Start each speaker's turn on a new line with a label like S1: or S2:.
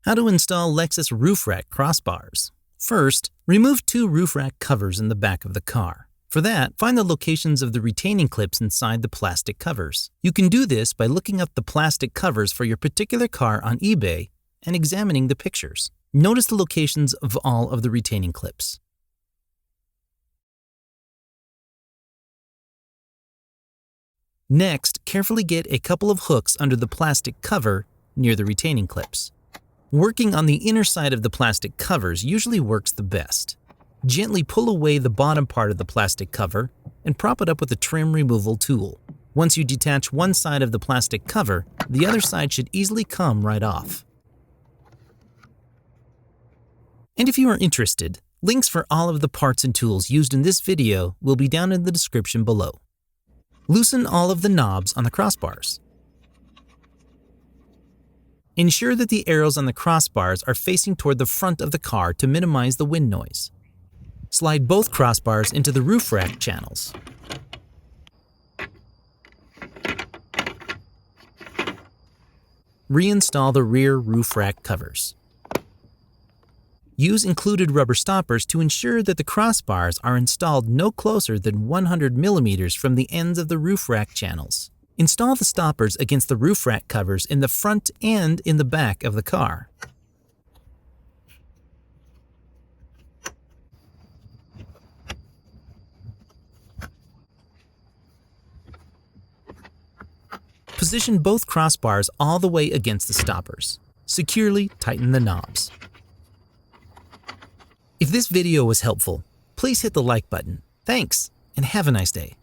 S1: How to install Lexus roof rack crossbars. First, remove 2 roof rack covers in the back of the car. For that, find the locations of the retaining clips inside the plastic covers. You can do this by looking up the plastic covers for your particular car on eBay and examining the pictures. Notice the locations of all of the retaining clips. Next, carefully get a couple of hooks under the plastic cover near the retaining clips. Working on the inner side of the plastic covers usually works the best. Gently pull away the bottom part of the plastic cover and prop it up with a trim removal tool. Once you detach one side of the plastic cover, the other side should easily come right off. And if you are interested, links for all of the parts and tools used in this video will be down in the description below. Loosen all of the knobs on the crossbars. Ensure that the arrows on the crossbars are facing toward the front of the car to minimize the wind noise. Slide both crossbars into the roof rack channels. Reinstall the rear roof rack covers. Use included rubber stoppers to ensure that the crossbars are installed no closer than 100 mm from the ends of the roof rack channels. Install the stoppers against the roof rack covers in the front and in the back of the car. Position both crossbars all the way against the stoppers. Securely tighten the knobs. If this video was helpful, please hit the like button. Thanks, and have a nice day.